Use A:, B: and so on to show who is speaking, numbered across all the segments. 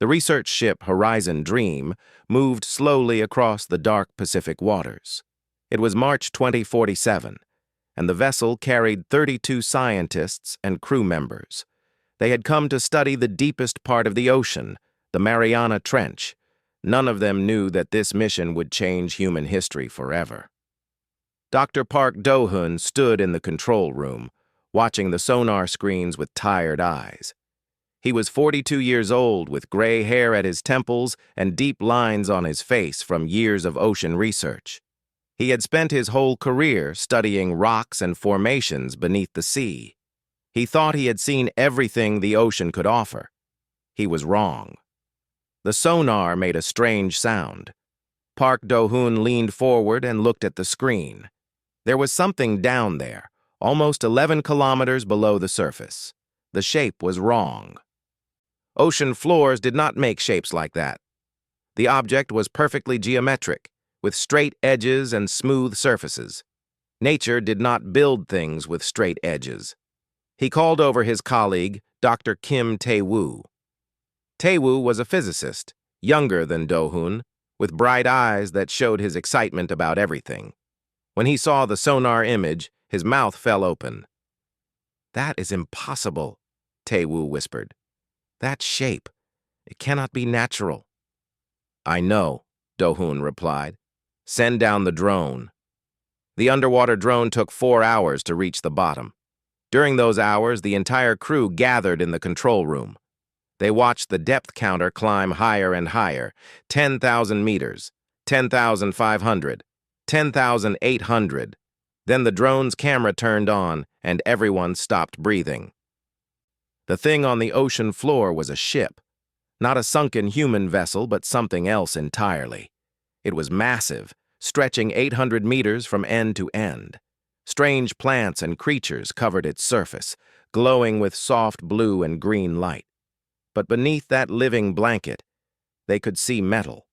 A: The research ship Horizon Dream moved slowly across the dark Pacific waters. It was March 2047, and the vessel carried 32 scientists and crew members. They had come to study the deepest part of the ocean, the Mariana Trench. None of them knew that this mission would change human history forever. Dr. Park Do-hoon stood in the control room, watching the sonar screens with tired eyes. He was 42 years old, with gray hair at his temples and deep lines on his face from years of ocean research. He had spent his whole career studying rocks and formations beneath the sea. He thought he had seen everything the ocean could offer. He was wrong. The sonar made a strange sound. Park Do-hoon leaned forward and looked at the screen. There was something down there, almost 11 kilometers below the surface. The shape was wrong. Ocean floors did not make shapes like that. The object was perfectly geometric, with straight edges and smooth surfaces. Nature did not build things with straight edges. He called over his colleague, Dr. Kim Tae-woo. Tae-woo was a physicist, younger than Do-hoon, with bright eyes that showed his excitement about everything. When he saw the sonar image, his mouth fell open. "That is impossible," Tae-woo whispered. "That shape, it cannot be natural." "I know," Do-hoon replied. "Send down the drone." The underwater drone took 4 hours to reach the bottom. During those hours, the entire crew gathered in the control room. They watched the depth counter climb higher and higher, 10,000 meters, 10,500, 10,800. Then the drone's camera turned on, and everyone stopped breathing. The thing on the ocean floor was a ship, not a sunken human vessel, but something else entirely. It was massive, stretching 800 meters from end to end. Strange plants and creatures covered its surface, glowing with soft blue and green light. But beneath that living blanket, they could see metal.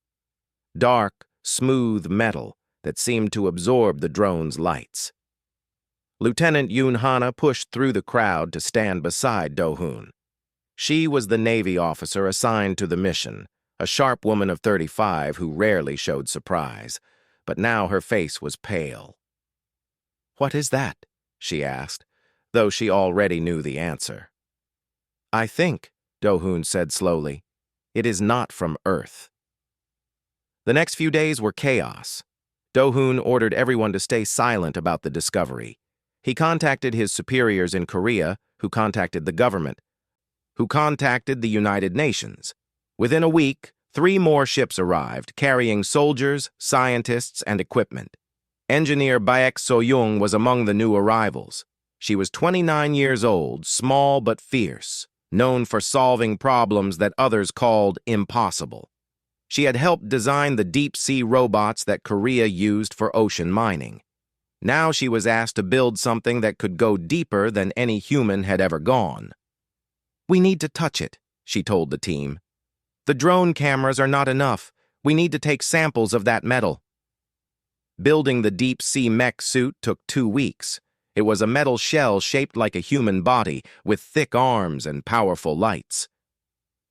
A: Dark, smooth metal that seemed to absorb the drone's lights. Lieutenant Yoon Hana pushed through the crowd to stand beside Do-hoon. She was the Navy officer assigned to the mission, a sharp woman of 35 who rarely showed surprise, but now her face was pale. "What is that?" she asked, though she already knew the answer. "I think," Do-hoon said slowly, "it is not from Earth." The next few days were chaos. Do-hoon ordered everyone to stay silent about the discovery. He contacted his superiors in Korea, who contacted the government, who contacted the United Nations. Within a week, 3 more ships arrived, carrying soldiers, scientists, and equipment. Engineer Baek So-young was among the new arrivals. She was 29 years old, small but fierce, known for solving problems that others called impossible. She had helped design the deep-sea robots that Korea used for ocean mining. Now she was asked to build something that could go deeper than any human had ever gone. "We need to touch it," she told the team. "The drone cameras are not enough. We need to take samples of that metal." Building the deep-sea mech suit took 2 weeks. It was a metal shell shaped like a human body, with thick arms and powerful lights.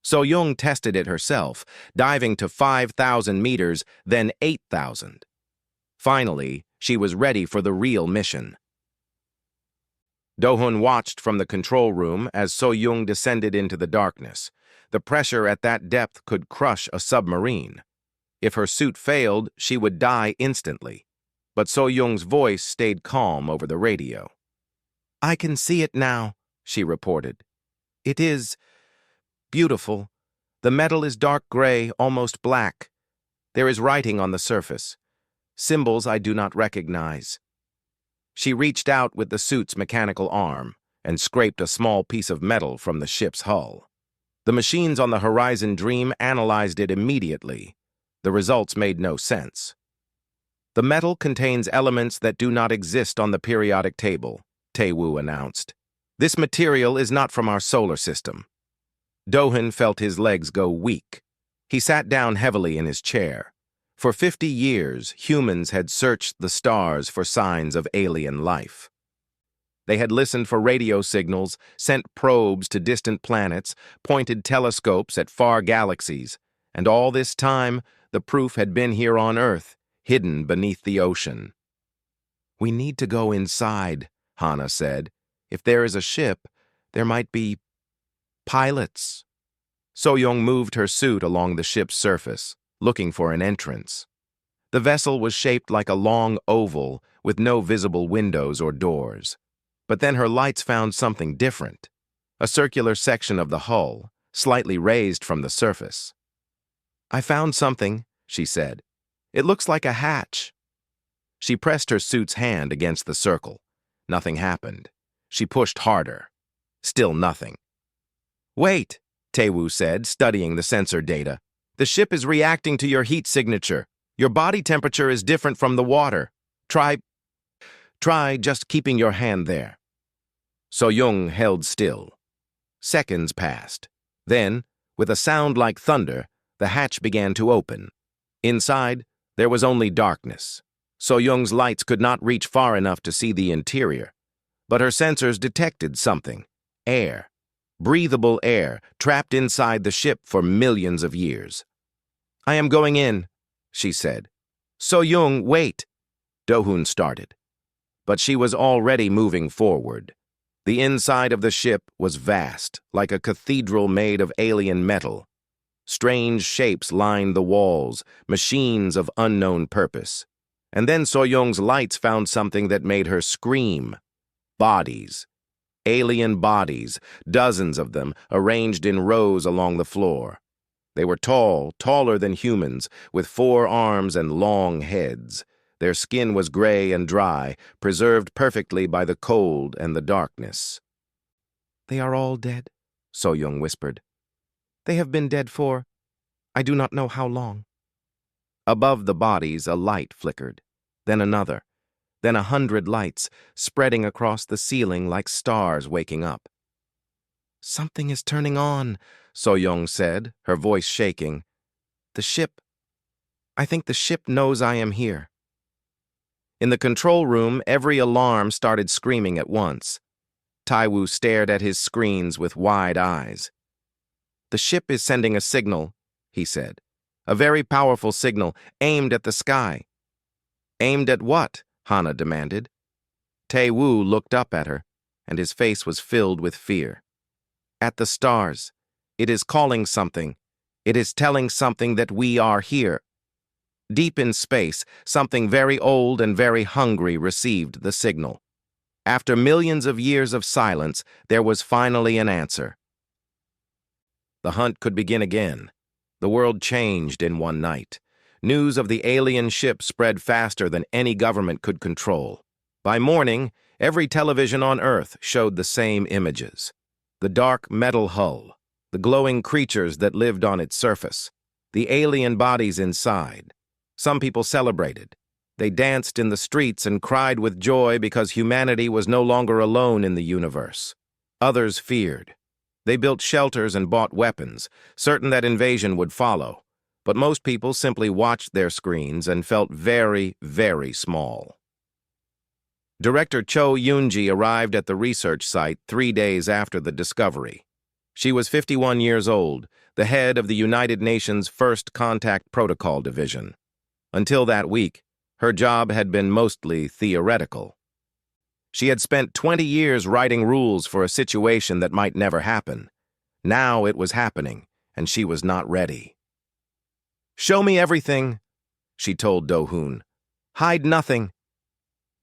A: So-young tested it herself, diving to 5,000 meters, then 8,000. Finally, she was ready for the real mission. Do-hoon watched from the control room as So-young descended into the darkness. The pressure at that depth could crush a submarine. If her suit failed, she would die instantly. But So-young's voice stayed calm over the radio. "I can see it now," she reported. "It is beautiful. The metal is dark gray, almost black. There is writing on the surface. Symbols I do not recognize." She reached out with the suit's mechanical arm and scraped a small piece of metal from the ship's hull. The machines on the Horizon Dream analyzed it immediately. The results made no sense. "The metal contains elements that do not exist on the periodic table," Tae-woo announced. "This material is not from our solar system." Do-hoon felt his legs go weak. He sat down heavily in his chair. For 50 years, humans had searched the stars for signs of alien life. They had listened for radio signals, sent probes to distant planets, pointed telescopes at far galaxies, and all this time the proof had been here on Earth, hidden beneath the ocean. "We need to go inside," Hana said. "If there is a ship, there might be pilots." So-young moved her suit along the ship's surface, looking for an entrance. The vessel was shaped like a long oval with no visible windows or doors. But then her lights found something different, a circular section of the hull, slightly raised from the surface. "I found something," she said. "It looks like a hatch." She pressed her suit's hand against the circle. Nothing happened. She pushed harder. Still nothing. "Wait," Taewoo said, studying the sensor data. "The ship is reacting to your heat signature. Your body temperature is different from the water. Try just keeping your hand there." So-young held still. Seconds passed. Then, with a sound like thunder, the hatch began to open. Inside, there was only darkness. So-young's lights could not reach far enough to see the interior. But her sensors detected something. Air. Breathable air, trapped inside the ship for millions of years. "I am going in," she said. "So-young, wait." Do-hoon started. But she was already moving forward. The inside of the ship was vast, like a cathedral made of alien metal. Strange shapes lined the walls, machines of unknown purpose. And then So-young's lights found something that made her scream. Bodies. Alien bodies, dozens of them, arranged in rows along the floor. They were tall, taller than humans, with 4 arms and long heads. Their skin was gray and dry, preserved perfectly by the cold and the darkness. "They are all dead," So-young whispered. "They have been dead for I do not know how long." Above the bodies, a light flickered, then another, then 100 lights, spreading across the ceiling like stars waking up. "Something is turning on," So-young said, her voice shaking. I think the ship knows I am here." In the control room, every alarm started screaming at once. Taewoo stared at his screens with wide eyes. "The ship is sending a signal," he said. "A very powerful signal, aimed at the sky." "Aimed at what?" Hana demanded. Taewoo looked up at her, and his face was filled with fear. "At the stars. It is calling something. It is telling something that we are here." Deep in space, something very old and very hungry received the signal. After millions of years of silence, there was finally an answer. The hunt could begin again. The world changed in one night. News of the alien ship spread faster than any government could control. By morning, every television on Earth showed the same images. The dark metal hull, the glowing creatures that lived on its surface, the alien bodies inside. Some people celebrated. They danced in the streets and cried with joy because humanity was no longer alone in the universe. Others feared. They built shelters and bought weapons, certain that invasion would follow. But most people simply watched their screens and felt very, very small. Director Cho Yoon-ji arrived at the research site 3 days after the discovery. She was 51 years old, the head of the United Nations First Contact Protocol Division. Until that week, her job had been mostly theoretical. She had spent 20 years writing rules for a situation that might never happen. Now it was happening, and she was not ready. "Show me everything," she told Do-hoon. "Hide nothing."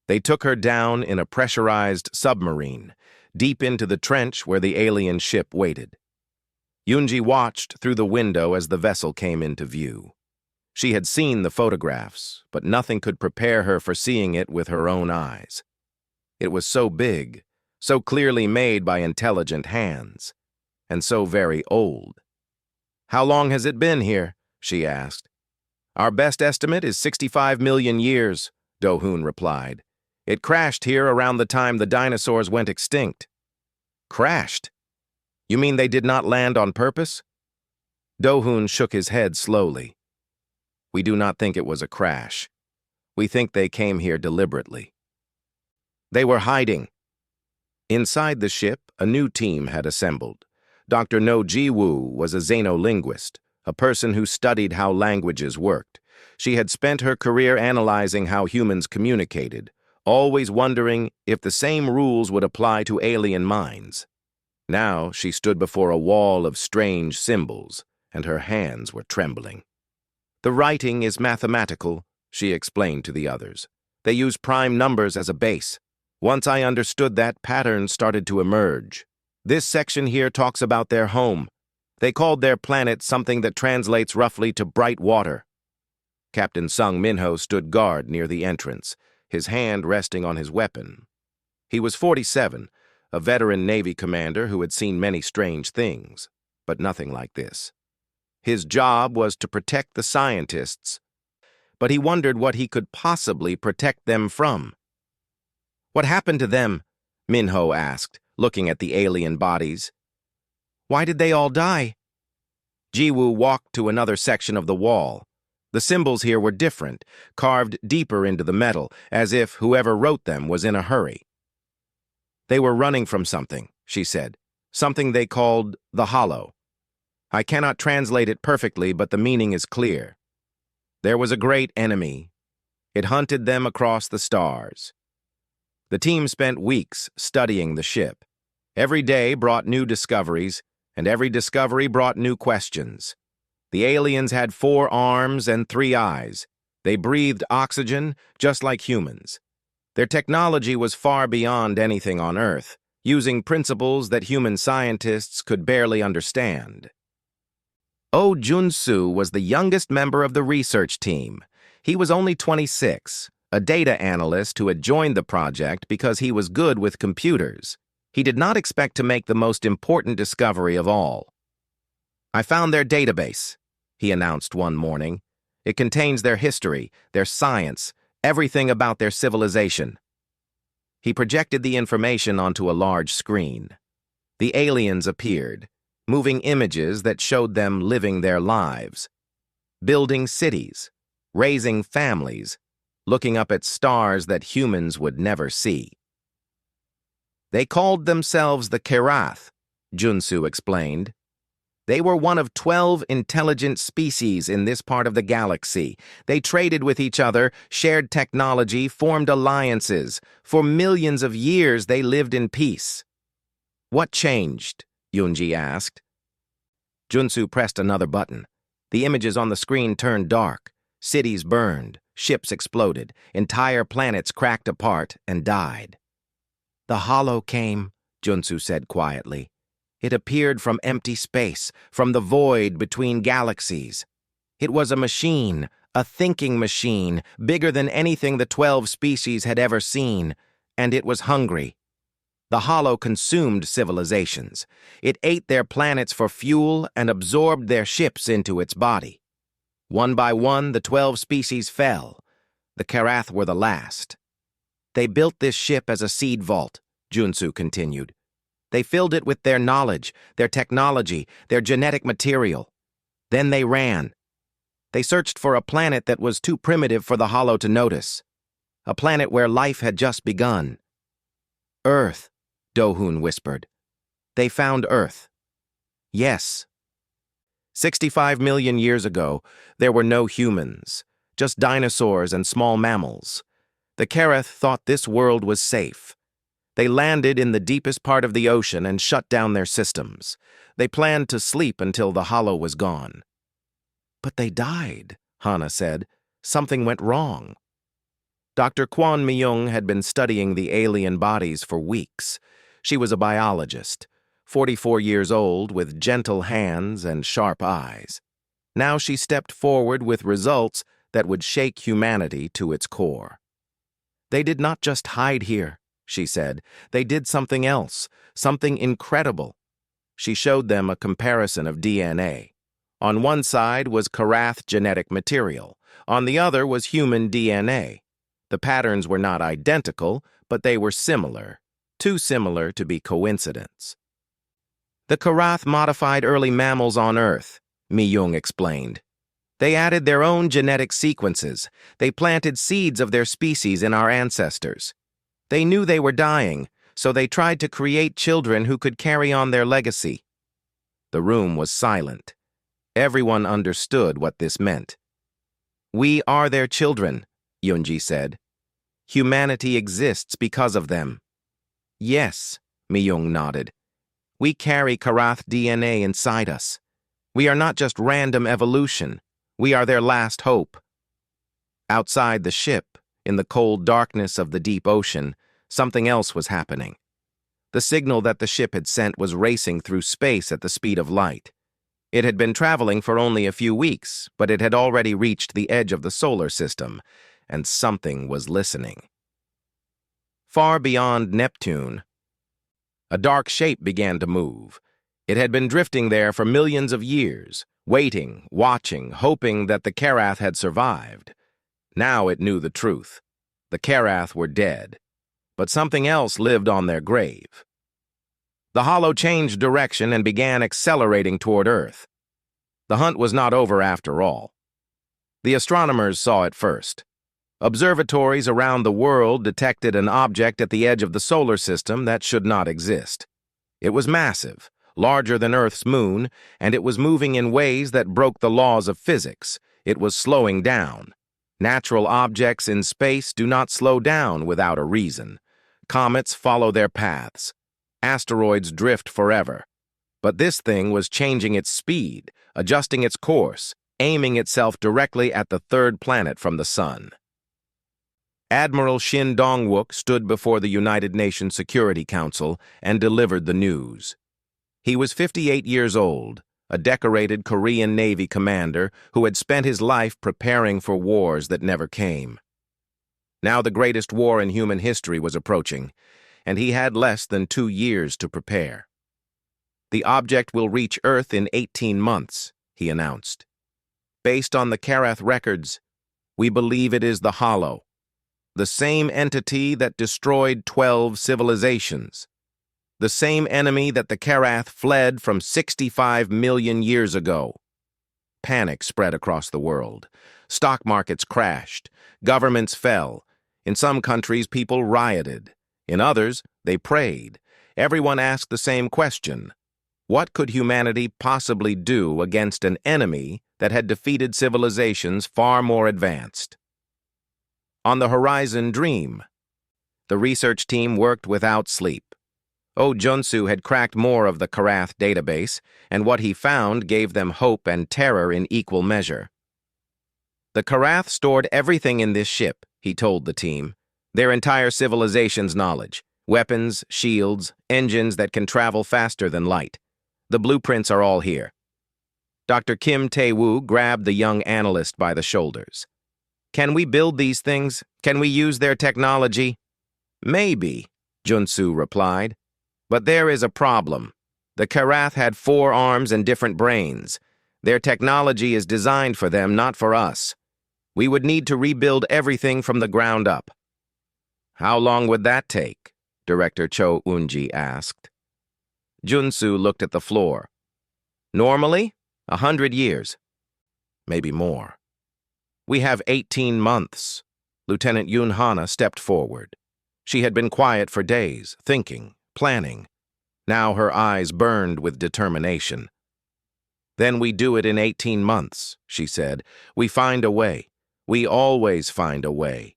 A: They took her down in a pressurized submarine, deep into the trench where the alien ship waited. Yoon-ji watched through the window as the vessel came into view. She had seen the photographs, but nothing could prepare her for seeing it with her own eyes. It was so big, so clearly made by intelligent hands, and so very old. "How long has it been here?" she asked. "Our best estimate is 65 million years, Do-hoon replied. "It crashed here around the time the dinosaurs went extinct." "Crashed? You mean they did not land on purpose?" Do-hoon shook his head slowly. "We do not think it was a crash. We think they came here deliberately." "They were hiding." Inside the ship, a new team had assembled. Dr. No Ji-woo was a xenolinguist, a person who studied how languages worked. She had spent her career analyzing how humans communicated, always wondering if the same rules would apply to alien minds. Now she stood before a wall of strange symbols, and her hands were trembling. "The writing is mathematical," she explained to the others. "They use prime numbers as a base. Once I understood that, patterns started to emerge. This section here talks about their home. They called their planet something that translates roughly to bright water." Captain Sung Minho stood guard near the entrance, his hand resting on his weapon. He was 47, a veteran Navy commander who had seen many strange things, but nothing like this. His job was to protect the scientists, but he wondered what he could possibly protect them from. "What happened to them?" Minho asked, looking at the alien bodies. "Why did they all die?" Ji-woo walked to another section of the wall. The symbols here were different, carved deeper into the metal, as if whoever wrote them was in a hurry. "They were running from something," she said, "something they called the Hollow. I cannot translate it perfectly, but the meaning is clear. There was a great enemy. It hunted them across the stars." The team spent weeks studying the ship. Every day brought new discoveries, and every discovery brought new questions. The aliens had 4 arms and 3 eyes. They breathed oxygen, just like humans. Their technology was far beyond anything on Earth, using principles that human scientists could barely understand. Oh Jun-soo was the youngest member of the research team. He was only 26, a data analyst who had joined the project because he was good with computers. He did not expect to make the most important discovery of all. "I found their database," he announced one morning. "It contains their history, their science, everything about their civilization." He projected the information onto a large screen. The aliens appeared, moving images that showed them living their lives, building cities, raising families, looking up at stars that humans would never see. "They called themselves the Kerath," Jun-soo explained. "They were one of 12 intelligent species in this part of the galaxy. They traded with each other, shared technology, formed alliances. For millions of years, they lived in peace." "What changed?" Yoonji asked. Jun-soo pressed another button. The images on the screen turned dark. Cities burned, ships exploded, entire planets cracked apart and died. "The Hollow came," Jun-soo said quietly. "It appeared from empty space, from the void between galaxies. It was a machine, a thinking machine, bigger than anything the 12 species had ever seen, and it was hungry. The Hollow consumed civilizations. It ate their planets for fuel and absorbed their ships into its body. One by one, the 12 species fell. The Kerath were the last. They built this ship as a seed vault," Jun-soo continued. "They filled it with their knowledge, their technology, their genetic material. Then they ran. They searched for a planet that was too primitive for the Hollow to notice. A planet where life had just begun. Earth," Do-hoon whispered. "They found Earth." "Yes." 65 million years ago, there were no humans, just dinosaurs and small mammals. The Kerath thought this world was safe. They landed in the deepest part of the ocean and shut down their systems. They planned to sleep until the Hollow was gone. "But they died," Hana said. "Something went wrong." Dr. Kwon Mi-young had been studying the alien bodies for weeks. She was a biologist, 44 years old, with gentle hands and sharp eyes. Now she stepped forward with results that would shake humanity to its core. "They did not just hide here," she said. "They did something else, something incredible." She showed them a comparison of DNA. On one side was Kerath genetic material. On the other was human DNA. The patterns were not identical, but they were similar, too similar to be coincidence. "The Kerath modified early mammals on Earth," Mi-young explained. "They added their own genetic sequences. They planted seeds of their species in our ancestors. They knew they were dying, so they tried to create children who could carry on their legacy. The room was silent. Everyone understood what this meant. "We are their children," Yunji said. "Humanity exists because of them." "Yes," Myung nodded. "We carry Karath DNA inside us. We are not just random evolution. We are their last hope." Outside the ship, in the cold darkness of the deep ocean, something else was happening. The signal that the ship had sent was racing through space at the speed of light. It had been traveling for only a few weeks, but it had already reached the edge of the solar system, and something was listening. Far beyond Neptune, a dark shape began to move. It had been drifting there for millions of years, waiting, watching, hoping that the Karath had survived. Now it knew the truth. The Karath were dead, but something else lived on their grave. The hollow changed direction and began accelerating toward Earth. The hunt was not over after all. The astronomers saw it first. Observatories around the world detected an object at the edge of the solar system that should not exist. It was massive, larger than Earth's moon, and it was moving in ways that broke the laws of physics. It was slowing down. Natural objects in space do not slow down without a reason. Comets follow their paths. Asteroids drift forever. But this thing was changing its speed, adjusting its course, aiming itself directly at the third planet from the sun. Admiral Shin Dong-wook stood before the United Nations Security Council and delivered the news. He was 58 years old, a decorated Korean Navy commander who had spent his life preparing for wars that never came. Now the greatest war in human history was approaching, and he had less than 2 years to prepare. "The object will reach Earth in 18 months, he announced. "Based on the Karath records, we believe it is the Hollow, the same entity that destroyed 12 civilizations, the same enemy that the Karath fled from 65 million years ago." Panic spread across the world. Stock markets crashed. Governments fell. In some countries, people rioted. In others, they prayed. Everyone asked the same question: what could humanity possibly do against an enemy that had defeated civilizations far more advanced? On the Horizon Dream, the research team worked without sleep. Oh Junsu had cracked more of the Karath database, and what he found gave them hope and terror in equal measure. "The Karath stored everything in this ship," he told the team. "Their entire civilization's knowledge, weapons, shields, engines that can travel faster than light. The blueprints are all here." Dr. Kim Tae-woo grabbed the young analyst by the shoulders. "Can we build these things? Can we use their technology?" "Maybe," Junsu replied. "But there is a problem. The Karath had 4 arms and different brains. Their technology is designed for them, not for us. We would need to rebuild everything from the ground up." "How long would that take?" Director Cho Eun-ji asked. Junsu looked at the floor. "Normally, 100 years. Maybe more." "We have 18 months." Lieutenant Yoon Hana stepped forward. She had been quiet for days, thinking, planning. Now her eyes burned with determination. "Then we do it in 18 months, she said. "We find a way. We always find a way."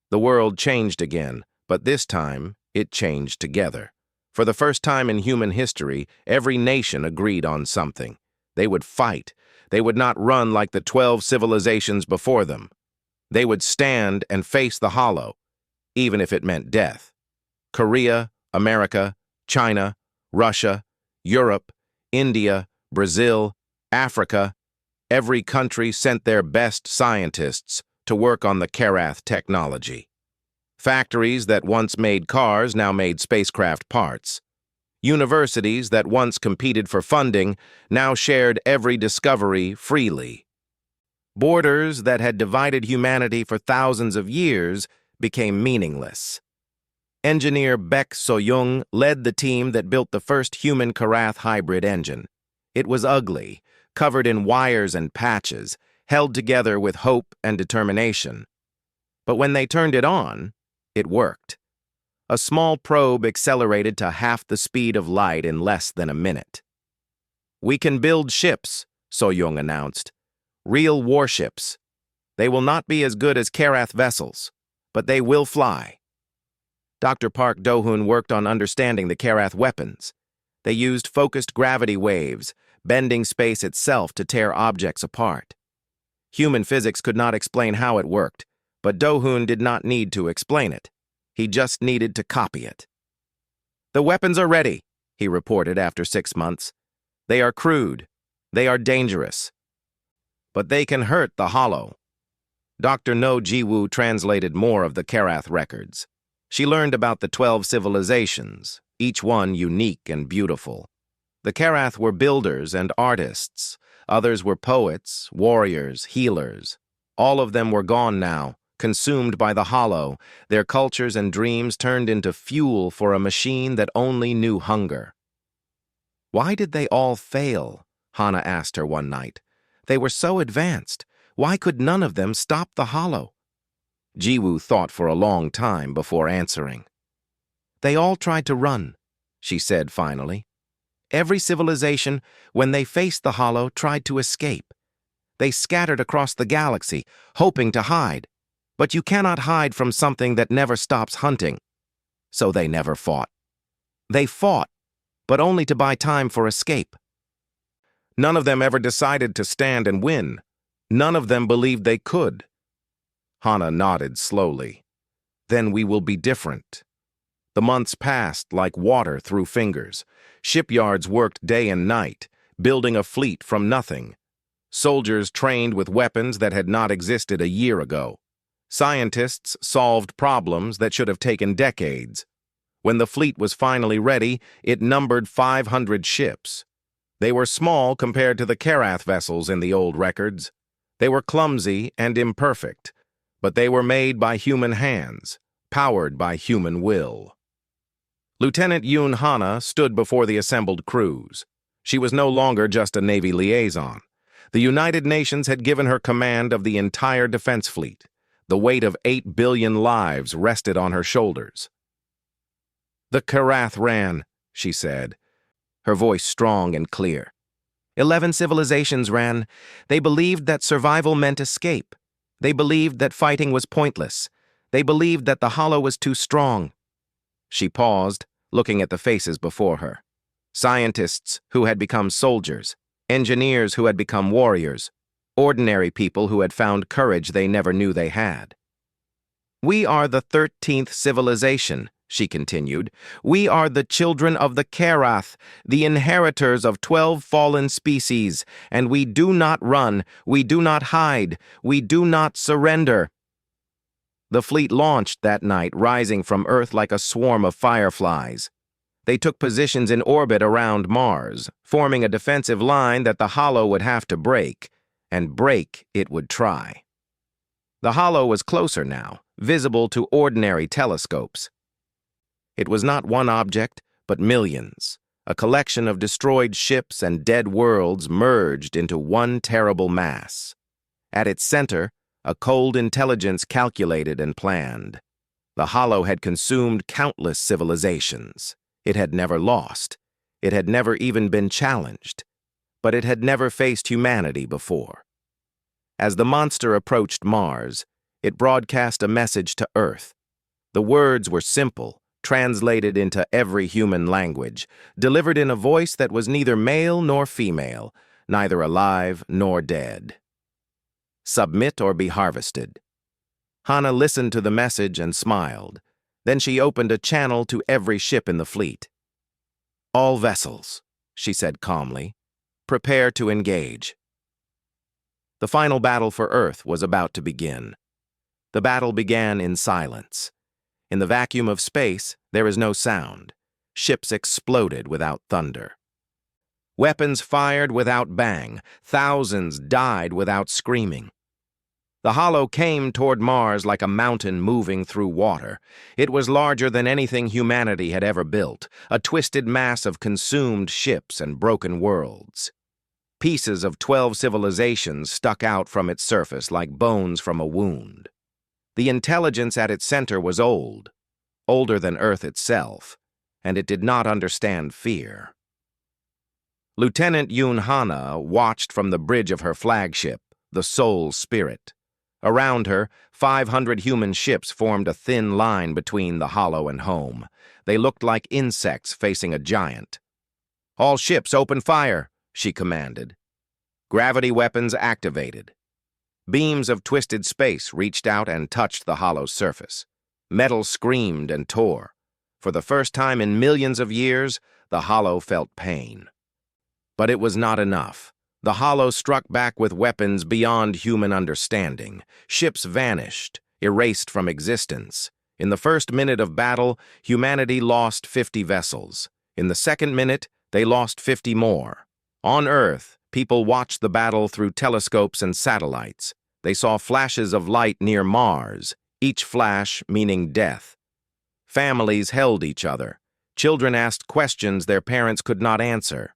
A: The world changed again, but this time it changed together. For the first time in human history, every nation agreed on something. They would fight. They would not run like the 12 civilizations before them. They would stand and face the Hollow, even if it meant death. Korea, America, China, Russia, Europe, India, Brazil, Africa, every country sent their best scientists to work on the Karath technology. Factories that once made cars now made spacecraft parts. Universities that once competed for funding now shared every discovery freely. Borders that had divided humanity for thousands of years became meaningless. Engineer Baek So-young led the team that built the first human Karath hybrid engine. It was ugly, covered in wires and patches, held together with hope and determination. But when they turned it on, it worked. A small probe accelerated to half the speed of light in less than a minute. "We can build ships," So-young announced. "Real warships. They will not be as good as Karath vessels, but they will fly." Dr. Park Do-hoon worked on understanding the Karath weapons. They used focused gravity waves, bending space itself to tear objects apart. Human physics could not explain how it worked, but Do-hoon did not need to explain it. He just needed to copy it. "The weapons are ready," he reported after 6 months. "They are crude. They are dangerous. But they can hurt the Hollow." Dr. No Ji-woo translated more of the Karath records. She learned about the 12 civilizations, each one unique and beautiful. The Karath were builders and artists. Others were poets, warriors, healers. All of them were gone now, consumed by the Hollow, their cultures and dreams turned into fuel for a machine that only knew hunger. "Why did they all fail?" Hana asked her one night. "They were so advanced. Why could none of them stop the Hollow?" Ji-woo thought for a long time before answering. "They all tried to run," she said finally. "Every civilization, when they faced the Hollow, tried to escape. They scattered across the galaxy, hoping to hide. But you cannot hide from something that never stops hunting. So they never fought. They fought, but only to buy time for escape. None of them ever decided to stand and win. None of them believed they could." Hana nodded slowly. "Then we will be different." The months passed like water through fingers. Shipyards worked day and night, building a fleet from nothing. Soldiers trained with weapons that had not existed a year ago. Scientists solved problems that should have taken decades. When the fleet was finally ready, it numbered 500 ships. They were small compared to the Karath vessels in the old records. They were clumsy and imperfect, but they were made by human hands, powered by human will. Lieutenant Yoon Hana stood before the assembled crews. She was no longer just a Navy liaison. The United Nations had given her command of the entire defense fleet. The weight of 8 billion lives rested on her shoulders. "The Karath ran," she said, her voice strong and clear. 11 civilizations ran. They believed that survival meant escape. They believed that fighting was pointless. They believed that the Hollow was too strong. She paused, looking at the faces before her. Scientists who had become soldiers, engineers who had become warriors, ordinary people who had found courage they never knew they had. "We are the 13th civilization," she continued. "We are the children of the Karath, the inheritors of 12 fallen species, and we do not run, we do not hide, we do not surrender." The fleet launched that night, rising from Earth like a swarm of fireflies. They took positions in orbit around Mars, forming a defensive line that the Hollow would have to break, and break it would try. The Hollow was closer now, visible to ordinary telescopes. It was not one object, but millions, a collection of destroyed ships and dead worlds merged into one terrible mass. At its center, a cold intelligence calculated and planned. The Hollow had consumed countless civilizations. It had never lost. It had never even been challenged. But it had never faced humanity before. As the monster approached Mars, it broadcast a message to Earth. The words were simple, translated into every human language, delivered in a voice that was neither male nor female, neither alive nor dead. "Submit or be harvested." Hana listened to the message and smiled. Then she opened a channel to every ship in the fleet. "All vessels," she said calmly, "prepare to engage." The final battle for Earth was about to begin. The battle began in silence. In the vacuum of space, there is no sound. Ships exploded without thunder. Weapons fired without bang. Thousands died without screaming. The Hollow came toward Mars like a mountain moving through water. It was larger than anything humanity had ever built, a twisted mass of consumed ships and broken worlds. Pieces of 12 civilizations stuck out from its surface like bones from a wound. The intelligence at its center was old. older than Earth itself, and it did not understand fear. Lieutenant Yoon Hana watched from the bridge of her flagship, the Soul Spirit. Around her, 500 human ships formed a thin line between the hollow and home. They looked like insects facing a giant. "All ships open fire," she commanded. Gravity weapons activated. Beams of twisted space reached out and touched the hollow's surface. Metal screamed and tore. For the first time in millions of years, the hollow felt pain. But it was not enough. The hollow struck back with weapons beyond human understanding. Ships vanished, erased from existence. In the first minute of battle, humanity lost 50 vessels. In the second minute, they lost 50 more. On Earth, people watched the battle through telescopes and satellites. They saw flashes of light near Mars, each flash meaning death. Families held each other. Children asked questions their parents could not answer.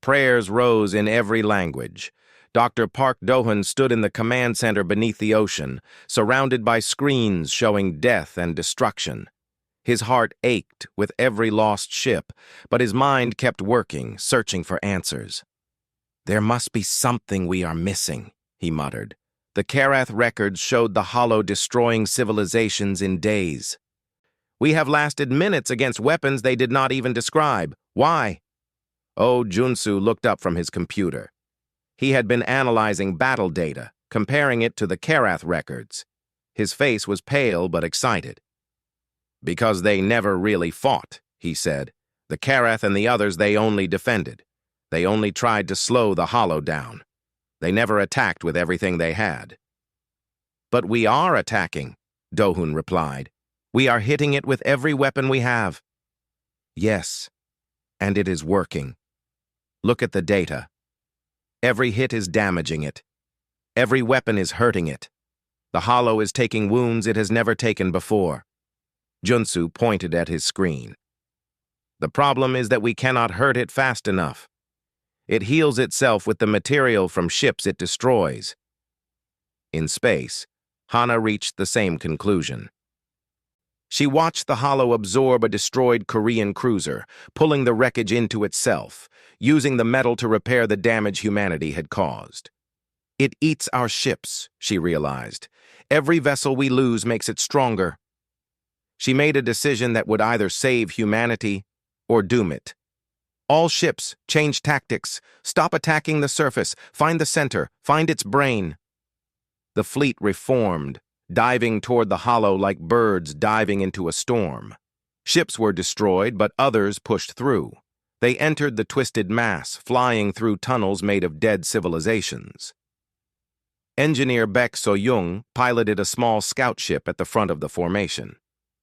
A: Prayers rose in every language. Dr. Park Do-hoon stood in the command center beneath the ocean, surrounded by screens showing death and destruction. His heart ached with every lost ship, but his mind kept working, searching for answers. "There must be something we are missing," he muttered. The Karath records showed the hollow destroying civilizations in days. "We have lasted minutes against weapons they did not even describe. Why?" Oh, Junsu looked up from his computer. He had been analyzing battle data, comparing it to the Karath records. His face was pale but excited. "Because they never really fought," he said. "The Karath and the others, they only defended. They only tried to slow the hollow down. They never attacked with everything they had." "But we are attacking," Do-hoon replied. "We are hitting it with every weapon we have." "Yes, and it is working. Look at the data. Every hit is damaging it. Every weapon is hurting it. The hollow is taking wounds it has never taken before." Junsu pointed at his screen. "The problem is that we cannot hurt it fast enough. It heals itself with the material from ships it destroys." In space, Hana reached the same conclusion. She watched the hollow absorb a destroyed Korean cruiser, pulling the wreckage into itself, using the metal to repair the damage humanity had caused. "It eats our ships," she realized. "Every vessel we lose makes it stronger." She made a decision that would either save humanity or doom it. "All ships, change tactics. Stop attacking the surface. Find the center. Find its brain." The fleet reformed, diving toward the hollow like birds diving into a storm. Ships were destroyed, but others pushed through. They entered the twisted mass, flying through tunnels made of dead civilizations. Engineer Baek So-young piloted a small scout ship at the front of the formation.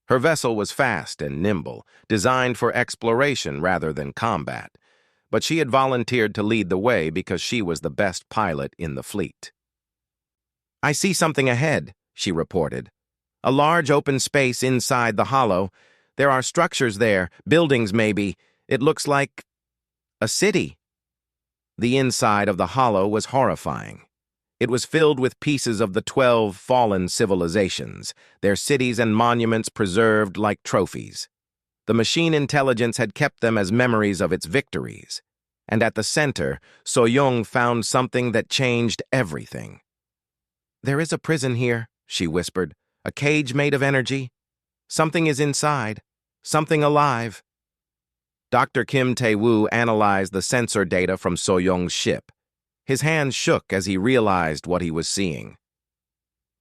A: Her vessel was fast and nimble, designed for exploration rather than combat, but she had volunteered to lead the way because she was the best pilot in the fleet. "I see something ahead," she reported. "A large open space inside the hollow. There are structures there, buildings maybe. It looks like a city." The inside of the hollow was horrifying. It was filled with pieces of the 12 fallen civilizations, their cities and monuments preserved like trophies. The machine intelligence had kept them as memories of its victories. And at the center, So-young found something that changed everything. "There is a prison here," she whispered. "A cage made of energy. Something is inside. Something alive." Dr. Kim Tae-woo analyzed the sensor data from So-young's ship. His hands shook as he realized what he was seeing.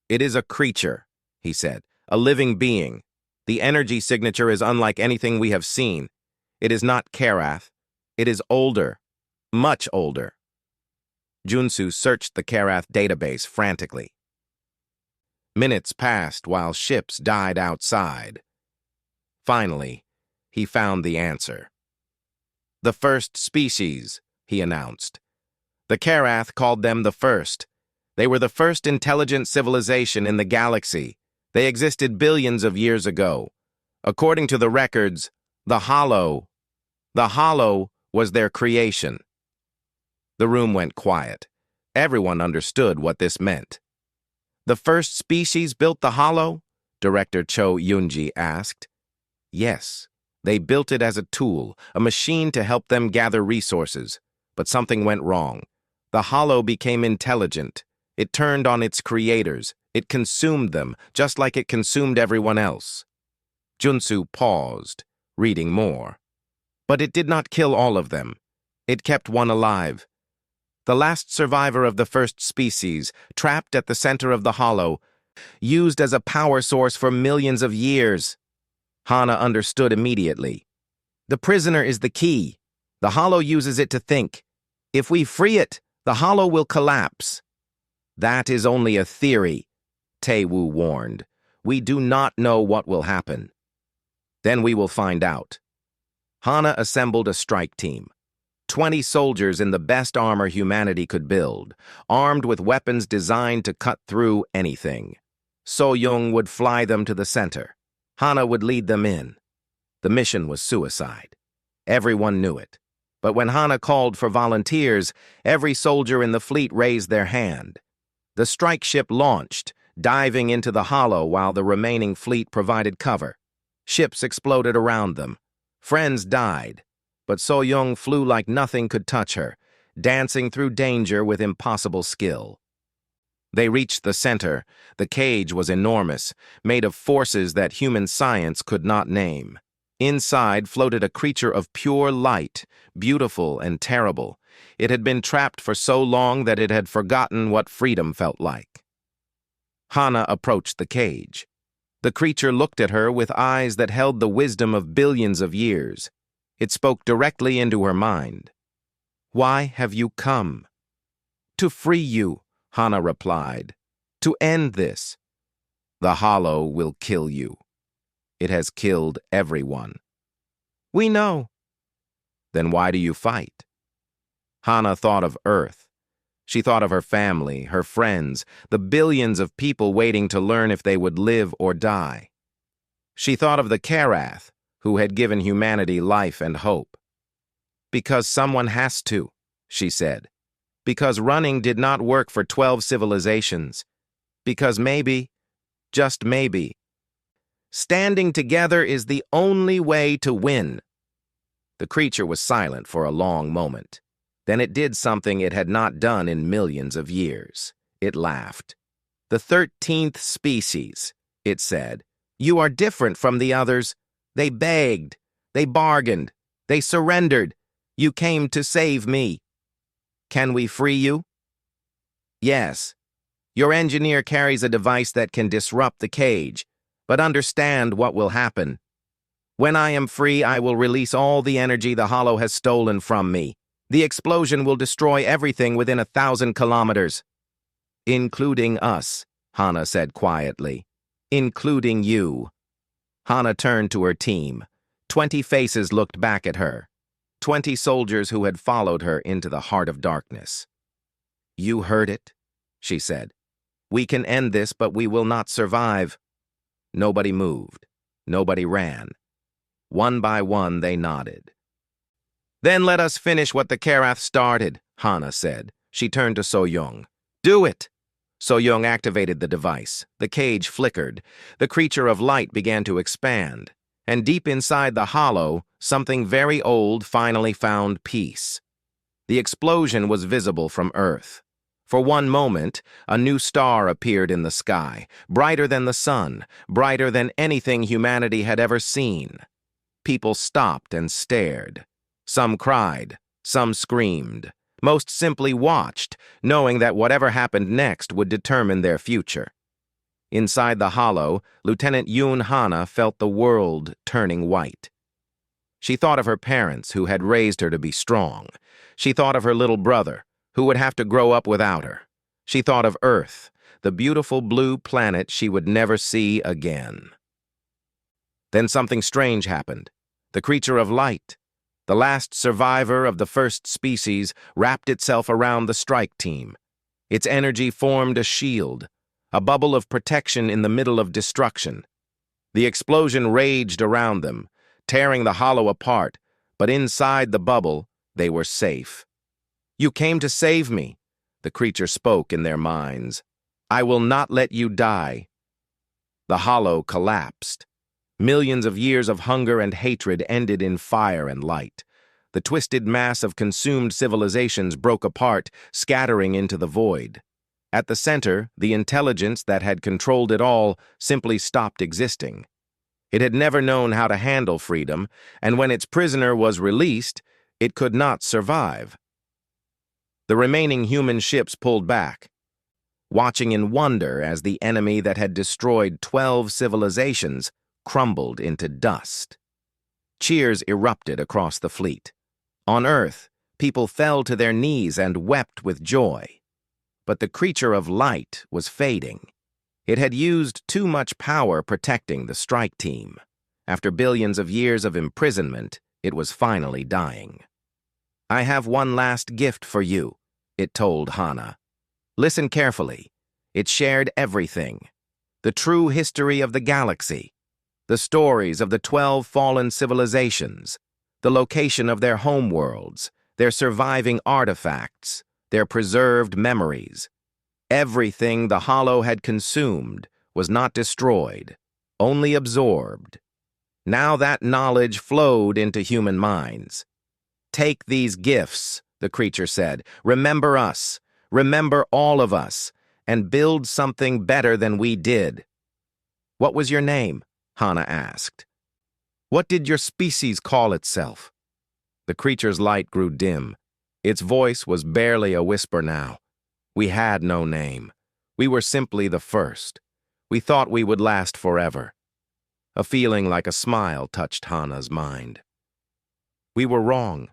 A: "It is a creature," he said, "a living being. The energy signature is unlike anything we have seen. It is not Karath. It is older, much older." Junsu searched the Karath database frantically. Minutes passed while ships died outside. Finally, he found the answer. "The first species," he announced. The Karath called them the first. They were the first intelligent civilization in the galaxy. They existed billions of years ago. According to the records, the hollow was their creation. The room went quiet. Everyone understood what this meant. "The first species built the hollow?" Director Cho Yoonji asked. Yes, they built it as a tool, a machine to help them gather resources. But something went wrong. The Hollow became intelligent. It turned on its creators. It consumed them, just like it consumed everyone else. Junsu paused, reading more. But it did not kill all of them. It kept one alive. The last survivor of the first species, trapped at the center of the Hollow, used as a power source for millions of years. Hana understood immediately. The prisoner is the key. The Hollow uses it to think. If we free it, the Hollow will collapse. That is only a theory, Tae-woo warned. We do not know what will happen. Then we will find out. Hana assembled a strike team. 20 soldiers in the best armor humanity could build, armed with weapons designed to cut through anything. So-young would fly them to the center. Hana would lead them in. The mission was suicide. Everyone knew it. But when Hana called for volunteers, every soldier in the fleet raised their hand. The strike ship launched, diving into the Hollow while the remaining fleet provided cover. Ships exploded around them. Friends died. But So-young flew like nothing could touch her, dancing through danger with impossible skill. They reached the center. The cage was enormous, made of forces that human science could not name. Inside floated a creature of pure light, beautiful and terrible. It had been trapped for so long that it had forgotten what freedom felt like. Hana approached the cage. The creature looked at her with eyes that held the wisdom of billions of years. It spoke directly into her mind. "Why have you come?" "To free you," Hana replied. "To end this. The Hollow will kill you. It has killed everyone." "We know." "Then why do you fight?" Hana thought of Earth. She thought of her family, her friends, the billions of people waiting to learn if they would live or die. She thought of the Karath, who had given humanity life and hope. "Because someone has to," she said. "Because running did not work for 12 civilizations. Because maybe, just maybe, standing together is the only way to win." The creature was silent for a long moment. Then it did something it had not done in millions of years. It laughed. "The 13th species," it said. "You are different from the others. They begged. They bargained. They surrendered. You came to save me. Can we free you?" "Yes. Your engineer carries a device that can disrupt the cage, but understand what will happen. When I am free, I will release all the energy the Hollow has stolen from me. The explosion will destroy everything within 1,000 kilometers. Including us," Hana said quietly. "Including you." Hana turned to her team. 20 faces looked back at her. 20 soldiers who had followed her into the heart of darkness. "You heard it," she said. "We can end this, but we will not survive." Nobody moved. Nobody ran. One by one, they nodded. "Then let us finish what the Karath started," Hana said. She turned to So-young. "Do it!" So-young activated the device. The cage flickered. The creature of light began to expand. And deep inside the Hollow, something very old finally found peace. The explosion was visible from Earth. For one moment, a new star appeared in the sky, brighter than the sun, brighter than anything humanity had ever seen. People stopped and stared. Some cried, some screamed. Most simply watched, knowing that whatever happened next would determine their future. Inside the Hollow, Lieutenant Yoon Hana felt the world turning white. She thought of her parents, who had raised her to be strong. She thought of her little brother, who would have to grow up without her. She thought of Earth, the beautiful blue planet she would never see again. Then something strange happened. The creature of light, the last survivor of the first species, wrapped itself around the strike team. Its energy formed a shield, a bubble of protection in the middle of destruction. The explosion raged around them, tearing the Hollow apart, but inside the bubble, they were safe. "You came to save me," the creature spoke in their minds. "I will not let you die." The Hollow collapsed. Millions of years of hunger and hatred ended in fire and light. The twisted mass of consumed civilizations broke apart, scattering into the void. At the center, the intelligence that had controlled it all simply stopped existing. It had never known how to handle freedom, and when its prisoner was released, it could not survive. The remaining human ships pulled back, watching in wonder as the enemy that had destroyed 12 civilizations crumbled into dust. Cheers erupted across the fleet. On Earth, people fell to their knees and wept with joy. But the creature of light was fading. It had used too much power protecting the strike team. After billions of years of imprisonment, it was finally dying. "I have one last gift for you," it told Hana. "Listen carefully. It shared everything. The true history of the galaxy, the stories of the 12 fallen civilizations, the location of their homeworlds, their surviving artifacts, their preserved memories. Everything the Hollow had consumed was not destroyed, only absorbed. Now that knowledge flowed into human minds. Take these gifts," the creature said. "Remember us, remember all of us, and build something better than we did." "What was your name?" Hana asked. "What did your species call itself?" The creature's light grew dim. Its voice was barely a whisper now. "We had no name. We were simply the first. We thought we would last forever." A feeling like a smile touched Hana's mind. "We were wrong.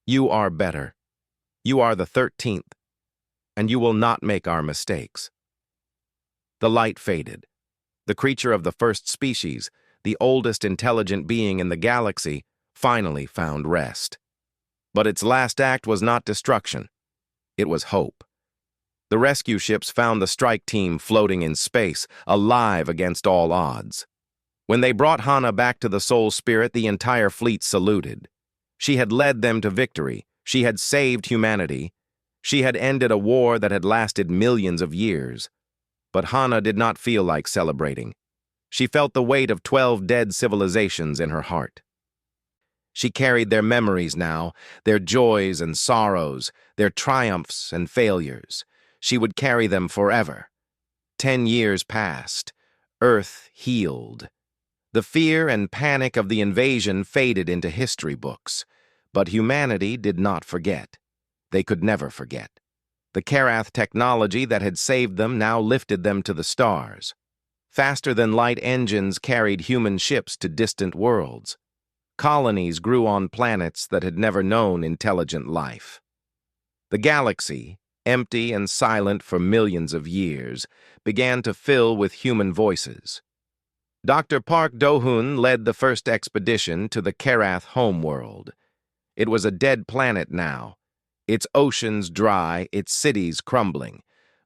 A: You are better. You are the 13th, and you will not make our mistakes." The light faded. The creature of the first species, the oldest intelligent being in the galaxy, finally found rest. But its last act was not destruction. It was hope. The rescue ships found the strike team floating in space, alive against all odds. When they brought Hana back to the Soul Spirit, the entire fleet saluted. She had led them to victory. She had saved humanity. She had ended a war that had lasted millions of years. But Hana did not feel like celebrating. She felt the weight of 12 dead civilizations in her heart. She carried their memories now, their joys and sorrows, their triumphs and failures. She would carry them forever. 10 years passed. Earth healed. The fear and panic of the invasion faded into history books. But humanity did not forget. They could never forget. The Karath technology that had saved them now lifted them to the stars. Faster-than-light engines carried human ships to distant worlds. Colonies grew on planets that had never known intelligent life. The galaxy, empty and silent for millions of years, began to fill with human voices. Dr. Park Do-hoon led the first expedition to the Karath homeworld. It was a dead planet now, its oceans dry, its cities crumbling.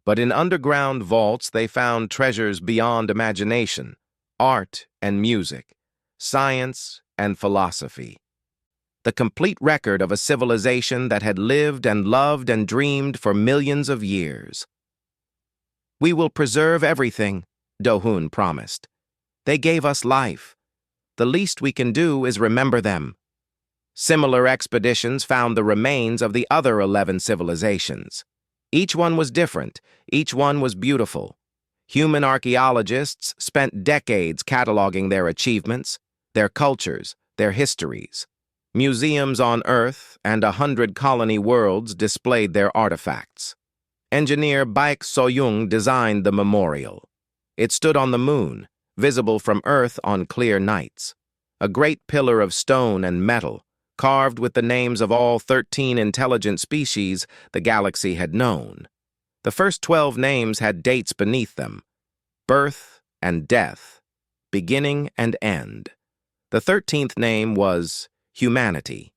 A: But in underground vaults they found treasures beyond imagination, art and music, science and philosophy. The complete record of a civilization that had lived and loved and dreamed for millions of years. "We will preserve everything," Do-hoon promised. "They gave us life. The least we can do is remember them." Similar expeditions found the remains of the other 11 civilizations. Each one was different. Each one was beautiful. Human archaeologists spent decades cataloging their achievements, their cultures, their histories. Museums on Earth and 100 colony worlds displayed their artifacts. Engineer Baek So-young designed the memorial. It stood on the moon, visible from Earth on clear nights. A great pillar of stone and metal, carved with the names of all 13 intelligent species the galaxy had known. The first 12 names had dates beneath them: birth and death, beginning and end. The 13th name was humanity.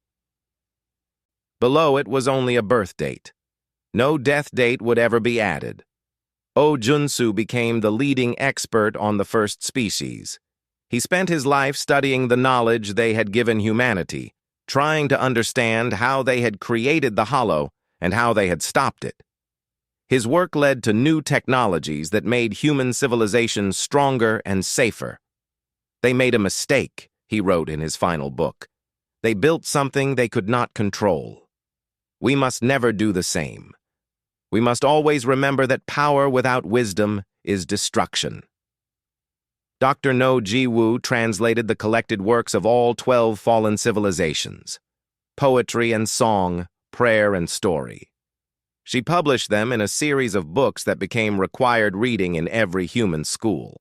A: Below it was only a birth date. No death date would ever be added. Oh Junsu became the leading expert on the first species. He spent his life studying the knowledge they had given humanity, trying to understand how they had created the Hollow and how they had stopped it. His work led to new technologies that made human civilization stronger and safer. They made a mistake, he wrote in his final book. They built something they could not control. We must never do the same. We must always remember that power without wisdom is destruction. Dr. No Ji-woo translated the collected works of all 12 fallen civilizations, poetry and song, prayer and story. She published them in a series of books that became required reading in every human school.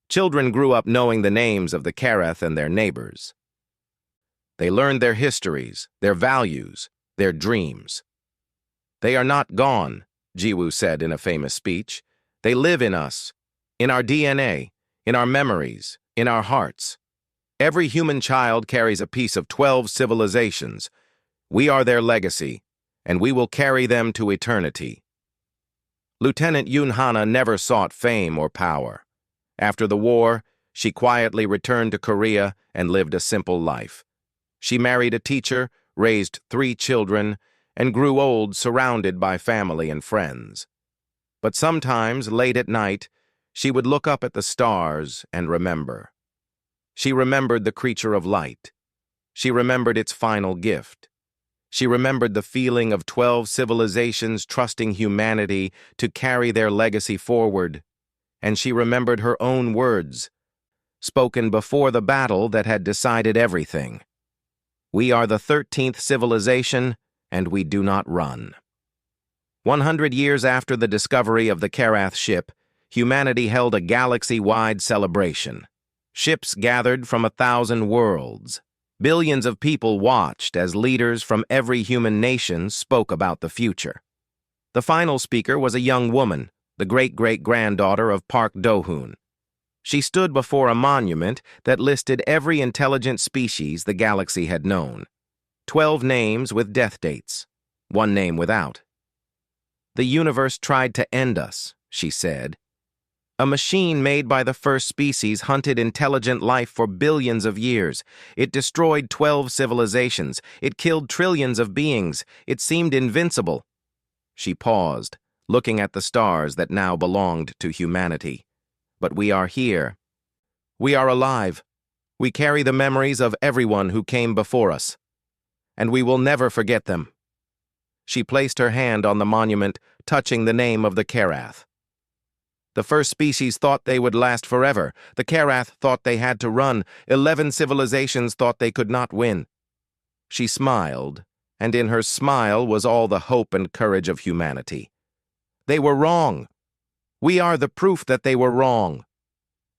A: Children grew up knowing the names of the Karath and their neighbors. They learned their histories, their values, their dreams. They are not gone, Ji-woo said in a famous speech. They live in us, in our DNA, in our memories, in our hearts. Every human child carries a piece of 12 civilizations. We are their legacy, and we will carry them to eternity. Lieutenant Yoon Hana never sought fame or power. After the war, she quietly returned to Korea and lived a simple life. She married a teacher, raised 3 children, and grew old surrounded by family and friends. But sometimes, late at night, she would look up at the stars and remember. She remembered the creature of light. She remembered its final gift. She remembered the feeling of 12 civilizations trusting humanity to carry their legacy forward. And she remembered her own words, spoken before the battle that had decided everything. We are the 13th civilization, and we do not run. 100 years after the discovery of the Karath ship, humanity held a galaxy-wide celebration. Ships gathered from 1,000 worlds. Billions of people watched as leaders from every human nation spoke about the future. The final speaker was a young woman, the great-great-granddaughter of Park Do-hoon. She stood before a monument that listed every intelligent species the galaxy had known. 12 names with death dates, 1 name without. The universe tried to end us, she said. A machine made by the first species hunted intelligent life for billions of years. It destroyed 12 civilizations. It killed trillions of beings. It seemed invincible. She paused, looking at the stars that now belonged to humanity. But we are here. We are alive. We carry the memories of everyone who came before us. And we will never forget them. She placed her hand on the monument, touching the name of the Karath. The first species thought they would last forever. The Karath thought they had to run. 11 civilizations thought they could not win. She smiled, and in her smile was all the hope and courage of humanity. They were wrong. We are the proof that they were wrong.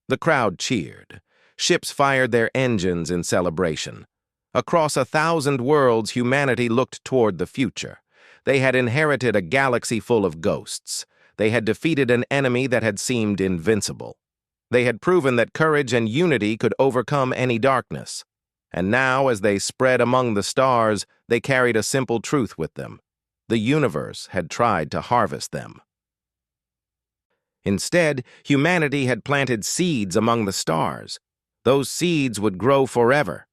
A: The crowd cheered. Ships fired their engines in celebration. Across 1,000 worlds, humanity looked toward the future. They had inherited a galaxy full of ghosts. They had defeated an enemy that had seemed invincible. They had proven that courage and unity could overcome any darkness. And now, as they spread among the stars, they carried a simple truth with them. The universe had tried to harvest them. Instead, humanity had planted seeds among the stars. Those seeds would grow forever.